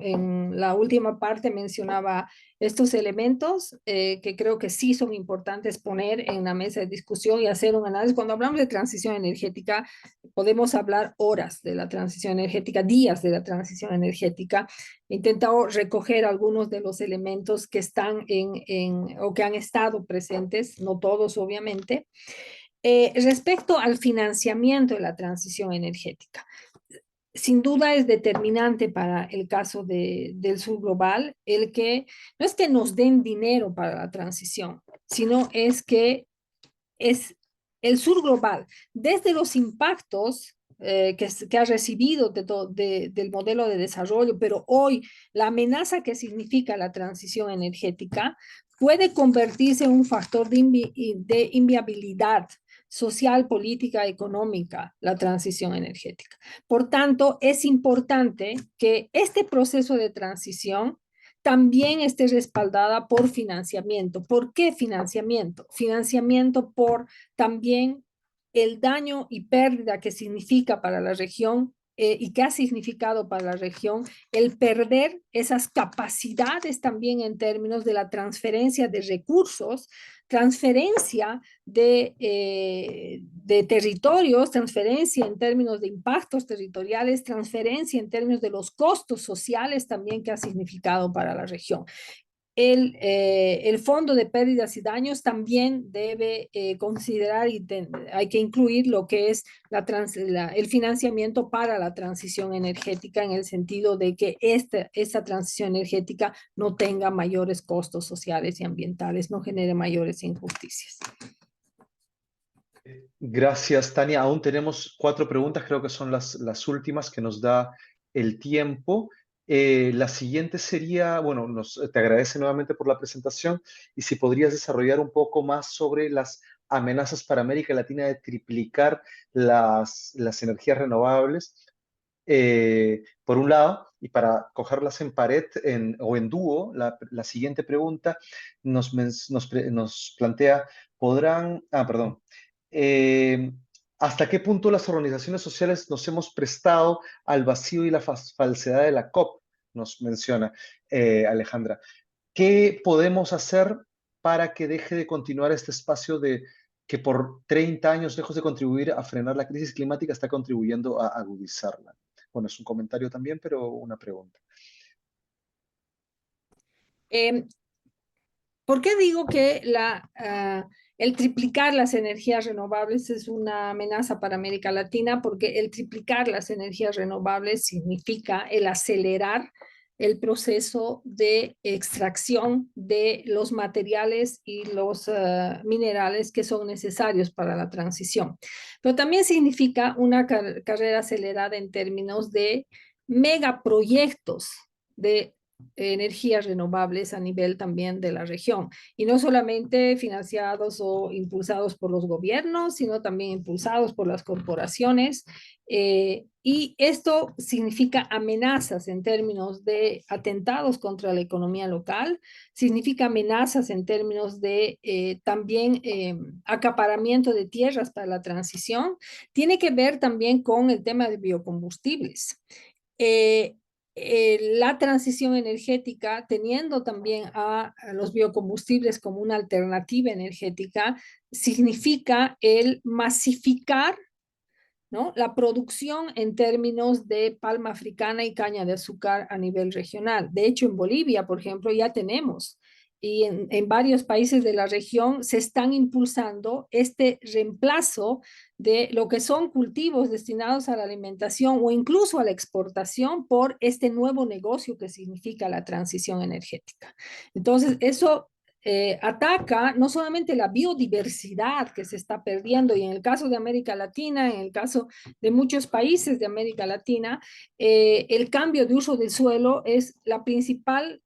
en la última parte mencionaba estos elementos que creo que sí son importantes poner en la mesa de discusión y hacer un análisis. Cuando hablamos de transición energética, podemos hablar horas de la transición energética, días de la transición energética. He intentado recoger algunos de los elementos que están o que han estado presentes, no todos obviamente. Respecto al financiamiento de la transición energética, sin duda es determinante para el caso del sur global el que no es que nos den dinero para la transición, sino es que es el sur global, desde los impactos que ha recibido del modelo de desarrollo, pero hoy la amenaza que significa la transición energética puede convertirse en un factor de inviabilidad social, política, económica, la transición energética. Por tanto, es importante que este proceso de transición también esté respaldada por financiamiento. ¿Por qué financiamiento? Financiamiento por también el daño y pérdida que significa para la región y que ha significado para la región el perder esas capacidades también en términos de la transferencia de recursos, transferencia de territorios, transferencia en términos de impactos territoriales, transferencia en términos de los costos sociales también que ha significado para la región. El fondo de pérdidas y daños también debe considerar y hay que incluir lo que es el financiamiento para la transición energética en el sentido de que esta transición energética no tenga mayores costos sociales y ambientales, no genere mayores injusticias. Gracias, Tania. Aún tenemos 4 preguntas, creo que son las últimas que nos da el tiempo. La siguiente sería, bueno, te agradece nuevamente por la presentación y si podrías desarrollar un poco más sobre las amenazas para América Latina de triplicar las energías renovables. Por un lado, y para cogerlas en pared o en dúo, la siguiente pregunta nos plantea, perdón, eh, ¿hasta qué punto las organizaciones sociales nos hemos prestado al vacío y la falsedad de la COP? Nos menciona Alejandra. ¿Qué podemos hacer para que deje de continuar este espacio de que por 30 años, lejos de contribuir a frenar la crisis climática, está contribuyendo a agudizarla? Bueno, es un comentario también, pero una pregunta. Eh, ¿Por qué digo que el triplicar las energías renovables es una amenaza para América Latina? Porque el triplicar las energías renovables significa el acelerar el proceso de extracción de los materiales y los minerales que son necesarios para la transición. Pero también significa una carrera acelerada en términos de megaproyectos de energías renovables a nivel también de la región. Y no solamente financiados o impulsados por los gobiernos, sino también impulsados por las corporaciones. Y esto significa amenazas en términos de atentados contra la economía local, significa amenazas en términos de también acaparamiento de tierras para la transición. Tiene que ver también con el tema de biocombustibles. Eh, la transición energética, teniendo también a los biocombustibles como una alternativa energética, significa el masificar, ¿no?, la producción en términos de palma africana y caña de azúcar a nivel regional. De hecho, en Bolivia, por ejemplo, ya tenemos y en varios países de la región se están impulsando este reemplazo de lo que son cultivos destinados a la alimentación o incluso a la exportación por este nuevo negocio que significa la transición energética. Entonces, eso ataca no solamente la biodiversidad que se está perdiendo, y en el caso de América Latina, en el caso de muchos países de América Latina, el cambio de uso del suelo es la principal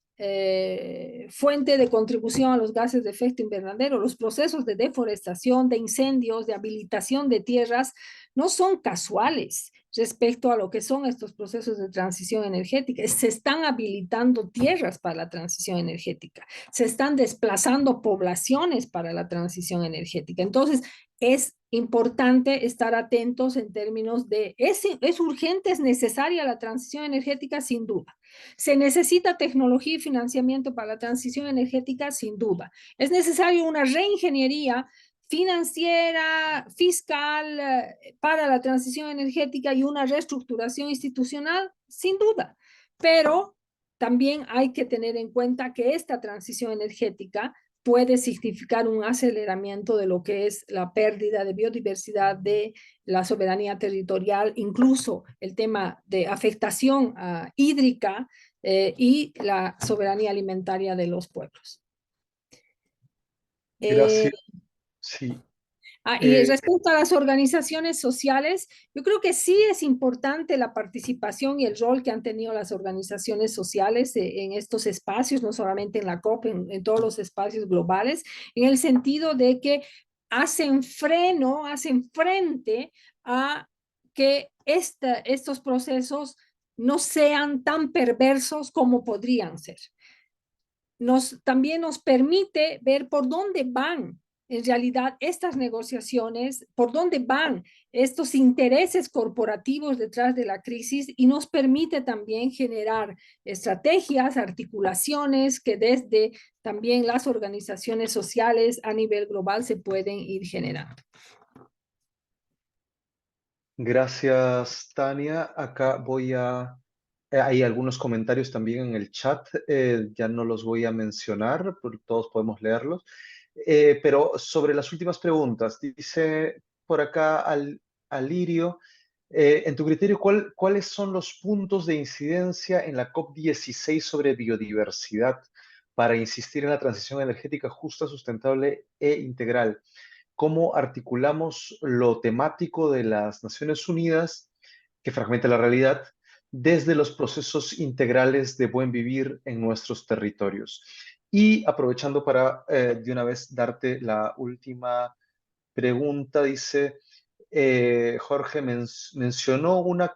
fuente de contribución a los gases de efecto invernadero. Los procesos de deforestación, de incendios, de habilitación de tierras no son casuales respecto a lo que son estos procesos de transición energética. Se están habilitando tierras para la transición energética, se están desplazando poblaciones para la transición energética. Entonces, es importante estar atentos en términos de, ¿es urgente, es necesaria la transición energética? Sin duda. ¿Se necesita tecnología y financiamiento para la transición energética? Sin duda. ¿Es necesario una reingeniería financiera, fiscal, para la transición energética y una reestructuración institucional? Sin duda. Pero también hay que tener en cuenta que esta transición energética puede significar un aceleramiento de lo que es la pérdida de biodiversidad, de la soberanía territorial, incluso el tema de afectación hídrica y la soberanía alimentaria de los pueblos. Eh, Gracias. Sí. y Eh, respecto a las organizaciones sociales, yo creo que sí es importante la participación y el rol que han tenido las organizaciones sociales en estos espacios, no solamente en la COP, en todos los espacios globales, en el sentido de que hacen freno, hacen frente a que estos procesos no sean tan perversos como podrían ser. También nos permite ver por dónde van en realidad estas negociaciones, por dónde van estos intereses corporativos detrás de la crisis, y nos permite también generar estrategias, articulaciones que desde también las organizaciones sociales a nivel global se pueden ir generando. Gracias, Tania. Acá hay algunos comentarios también en el chat, ya no los voy a mencionar, porque todos podemos leerlos. Pero sobre las últimas preguntas, dice por acá Alirio, en tu criterio, ¿cuáles son los puntos de incidencia en la COP16 sobre biodiversidad para insistir en la transición energética justa, sustentable e integral? ¿Cómo articulamos lo temático de las Naciones Unidas, que fragmenta la realidad, desde los procesos integrales de buen vivir en nuestros territorios? Y aprovechando para de una vez darte la última pregunta, dice, Jorge mencionó una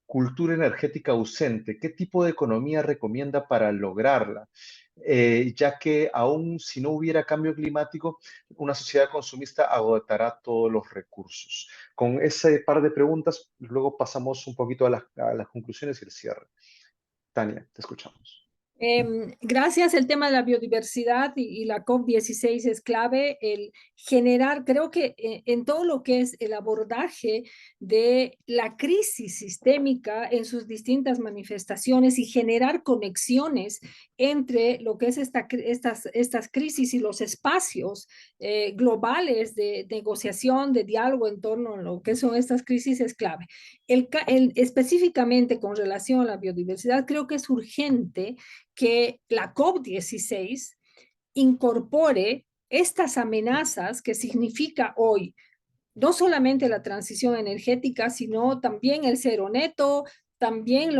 cultura energética ausente. ¿Qué tipo de economía recomienda para lograrla? Ya que aún si no hubiera cambio climático, una sociedad consumista agotará todos los recursos. Con ese par de preguntas, luego pasamos un poquito a las conclusiones y el cierre. Tania, te escuchamos. Gracias, el tema de la biodiversidad y la COP16 es clave, el generar, creo que en todo lo que es el abordaje de la crisis sistémica en sus distintas manifestaciones y generar conexiones entre lo que es estas crisis y los espacios globales de negociación, de diálogo en torno a lo que son estas crisis es clave. Específicamente con relación a la biodiversidad, creo que es urgente que la COP16 incorpore estas amenazas que significa hoy no solamente la transición energética, sino también el cero neto, también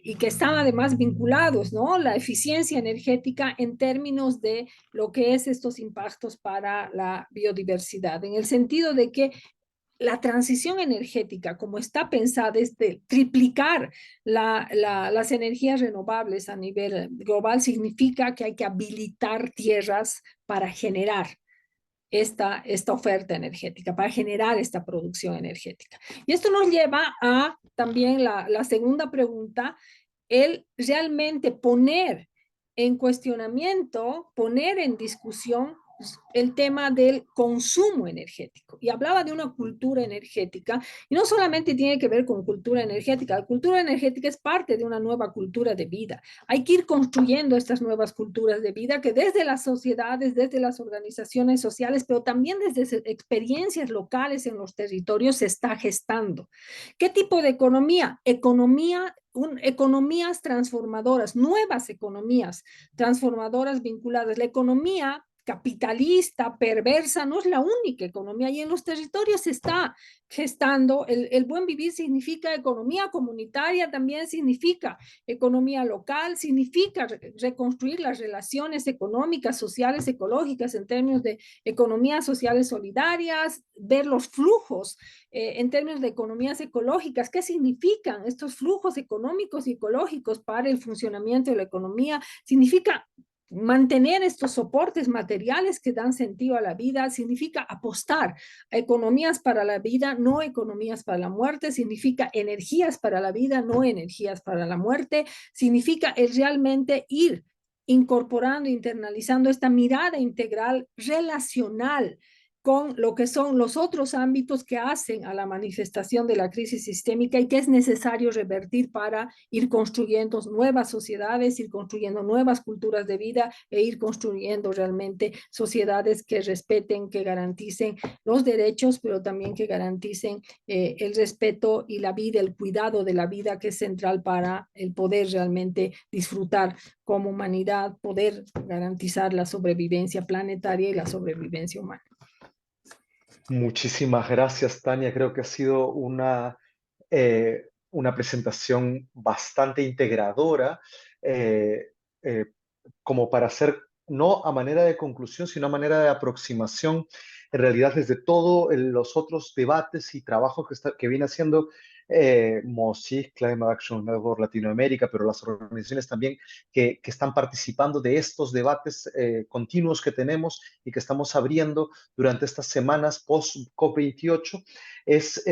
y que están además vinculados, ¿no? La eficiencia energética en términos de lo que es estos impactos para la biodiversidad, en el sentido de que la transición energética, como está pensada, es de triplicar las energías renovables a nivel global, significa que hay que habilitar tierras para generar esta oferta energética, para generar esta producción energética. Y esto nos lleva a también la segunda pregunta, el realmente poner en cuestionamiento, poner en discusión el tema del consumo energético. Y hablaba de una cultura energética, y no solamente tiene que ver con cultura energética, la cultura energética es parte de una nueva cultura de vida. Hay que ir construyendo estas nuevas culturas de vida que desde las sociedades, desde las organizaciones sociales, pero también desde experiencias locales en los territorios se está gestando. ¿Qué tipo de economía? Economías transformadoras, nuevas economías transformadoras vinculadas. La economía capitalista, perversa, no es la única economía, y en los territorios se está gestando. El buen vivir significa economía comunitaria, también significa economía local, significa reconstruir las relaciones económicas, sociales, ecológicas en términos de economías sociales solidarias, ver los flujos en términos de economías ecológicas, qué significan estos flujos económicos y ecológicos para el funcionamiento de la economía, significa mantener estos soportes materiales que dan sentido a la vida, significa apostar a economías para la vida, no economías para la muerte, significa energías para la vida, no energías para la muerte, significa el realmente ir incorporando, internalizando esta mirada integral relacional con lo que son los otros ámbitos que hacen a la manifestación de la crisis sistémica y que es necesario revertir para ir construyendo nuevas sociedades, ir construyendo nuevas culturas de vida e ir construyendo realmente sociedades que respeten, que garanticen los derechos, pero también que garanticen el respeto y la vida, el cuidado de la vida, que es central para el poder realmente disfrutar como humanidad, poder garantizar la sobrevivencia planetaria y la sobrevivencia humana. Muchísimas gracias, Tania. Creo que ha sido una presentación bastante integradora, eh, eh, como para hacer, no a manera de conclusión, sino a manera de aproximación, en realidad desde todos los otros debates y trabajos que viene haciendo MOSIC, Climate Action Network Latinoamérica, pero las organizaciones también que están participando de estos debates continuos que tenemos y que estamos abriendo durante estas semanas post-COP28, es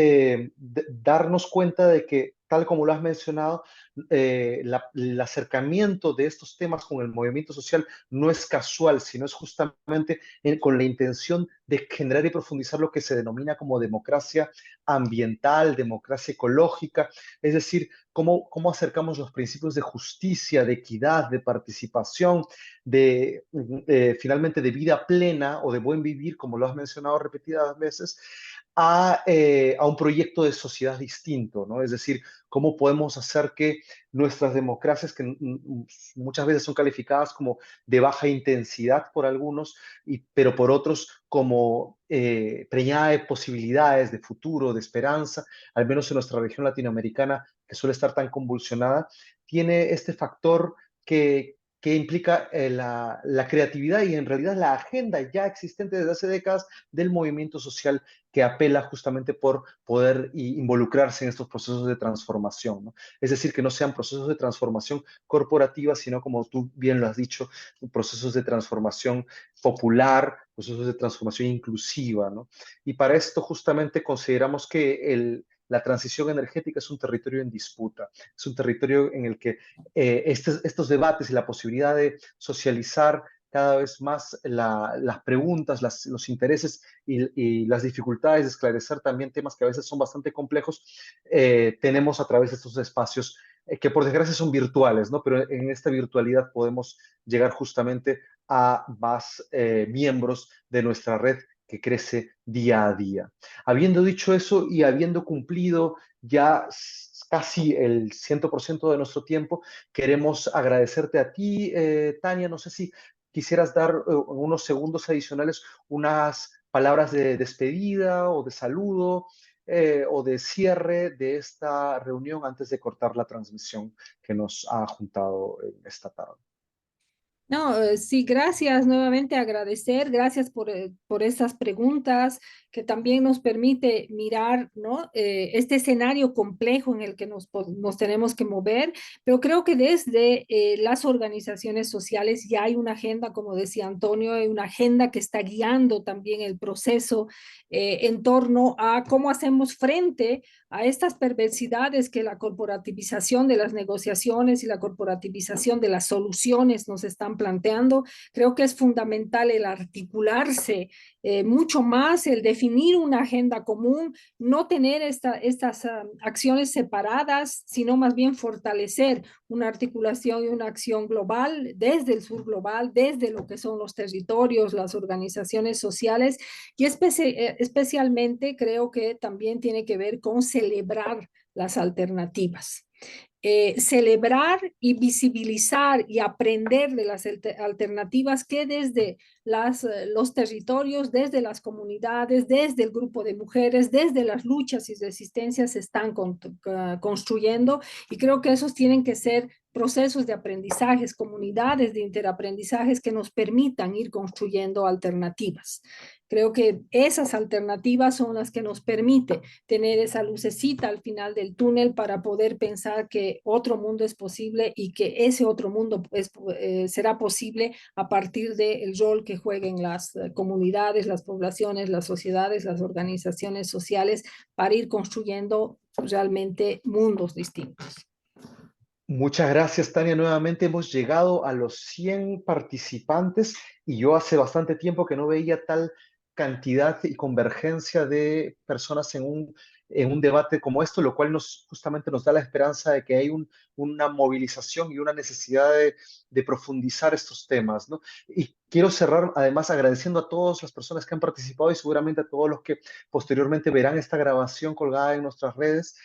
darnos cuenta de que, tal como lo has mencionado, el acercamiento de estos temas con el movimiento social no es casual, sino es justamente con la intención de generar y profundizar lo que se denomina como democracia ambiental, democracia ecológica, es decir, cómo acercamos los principios de justicia, de equidad, de participación, finalmente de vida plena o de buen vivir, como lo has mencionado repetidas veces, a un proyecto de sociedad distinto, ¿no? Es decir, cómo podemos hacer que nuestras democracias, que muchas veces son calificadas como de baja intensidad por algunos, pero por otros como preñada de posibilidades, de futuro, de esperanza, al menos en nuestra región latinoamericana, que suele estar tan convulsionada, tiene este factor que implica la creatividad y en realidad la agenda ya existente desde hace décadas del movimiento social que apela justamente por poder involucrarse en estos procesos de transformación, ¿no? Es decir, que no sean procesos de transformación corporativa, sino, como tú bien lo has dicho, procesos de transformación popular, procesos de transformación inclusiva, ¿no? Y para esto justamente consideramos que la transición energética es un territorio en disputa, es un territorio en el que estos debates y la posibilidad de socializar cada vez más las preguntas, los intereses y las dificultades de esclarecer también temas que a veces son bastante complejos, tenemos a través de estos espacios que por desgracia son virtuales, ¿no? Pero en esta virtualidad podemos llegar justamente a más miembros de nuestra red que crece día a día. Habiendo dicho eso y habiendo cumplido ya casi el 100% de nuestro tiempo, queremos agradecerte a ti, Tania. No sé si quisieras dar unos segundos adicionales, unas palabras de despedida o de saludo o de cierre de esta reunión antes de cortar la transmisión que nos ha juntado esta tarde. No, sí, gracias nuevamente, agradecer, gracias por esas preguntas que también nos permite mirar, ¿no? Este escenario complejo en el que nos tenemos que mover, pero creo que desde las organizaciones sociales ya hay una agenda, como decía Antonio, hay una agenda que está guiando también el proceso en torno a cómo hacemos frente a estas perversidades que la corporativización de las negociaciones y la corporativización de las soluciones nos están planteando. Creo que es fundamental el articularse mucho más, el definir una agenda común, no tener estas acciones separadas, sino más bien fortalecer una articulación y una acción global desde el sur global, desde lo que son los territorios, las organizaciones sociales, y especialmente creo que también tiene que ver con celebrar las alternativas. celebrar y visibilizar y aprender de las alternativas que desde los territorios, desde las comunidades, desde el grupo de mujeres, desde las luchas y resistencias se están construyendo, y creo que esos tienen que ser procesos de aprendizajes, comunidades de interaprendizajes que nos permitan ir construyendo alternativas. Creo que esas alternativas son las que nos permiten tener esa lucecita al final del túnel para poder pensar que otro mundo es posible y que ese otro mundo será posible a partir del rol que jueguen las comunidades, las poblaciones, las sociedades, las organizaciones sociales para ir construyendo realmente mundos distintos. Muchas gracias, Tania. Nuevamente hemos llegado a los 100 participantes y yo hace bastante tiempo que no veía tal cantidad y convergencia de personas en un debate como esto, lo cual justamente nos da la esperanza de que hay una movilización y una necesidad de profundizar estos temas, ¿no? Y quiero cerrar además agradeciendo a todas las personas que han participado y seguramente a todos los que posteriormente verán esta grabación colgada en nuestras redes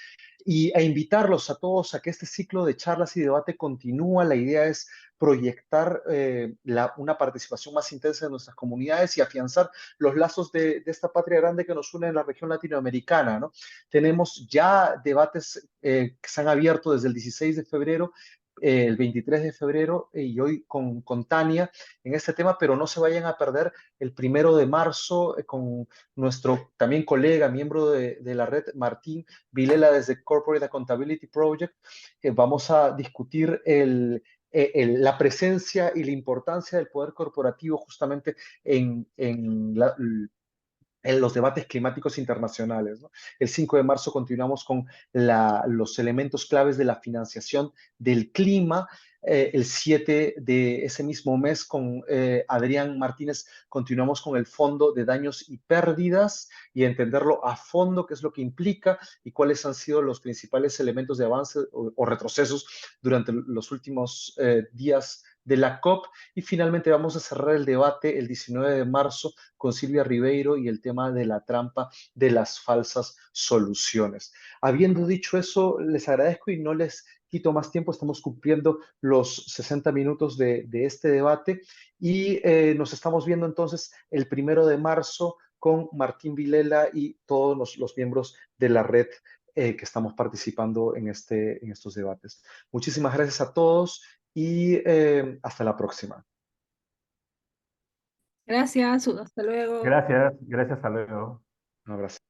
e invitarlos a todos a que este ciclo de charlas y debate continúa. La idea es proyectar una participación más intensa en nuestras comunidades y afianzar los lazos de esta patria grande que nos une en la región latinoamericana, ¿no? Tenemos ya debates que se han abierto desde el 16 de febrero, el 23 de febrero y hoy con Tania en este tema, pero no se vayan a perder el 1 de marzo con nuestro también colega, miembro de la red, Martín Vilela, desde Corporate Accountability Project. Vamos a discutir la presencia y la importancia del poder corporativo justamente en los debates climáticos internacionales, ¿no? El 5 de marzo continuamos con los elementos claves de la financiación del clima. El 7 de ese mismo mes con Adrián Martínez continuamos con el Fondo de Daños y Pérdidas y entenderlo a fondo, qué es lo que implica y cuáles han sido los principales elementos de avance o retrocesos durante los últimos días de la COP. Y finalmente vamos a cerrar el debate el 19 de marzo con Silvia Ribeiro y el tema de la trampa de las falsas soluciones. Habiendo dicho eso, les agradezco y no les quito más tiempo. Estamos cumpliendo los 60 minutos de este debate y nos estamos viendo entonces el 1 de marzo con Martín Vilela y todos los miembros de la red que estamos participando en estos debates. Muchísimas gracias a todos y hasta la próxima. Gracias, hasta luego. Gracias, gracias, hasta luego. Un abrazo.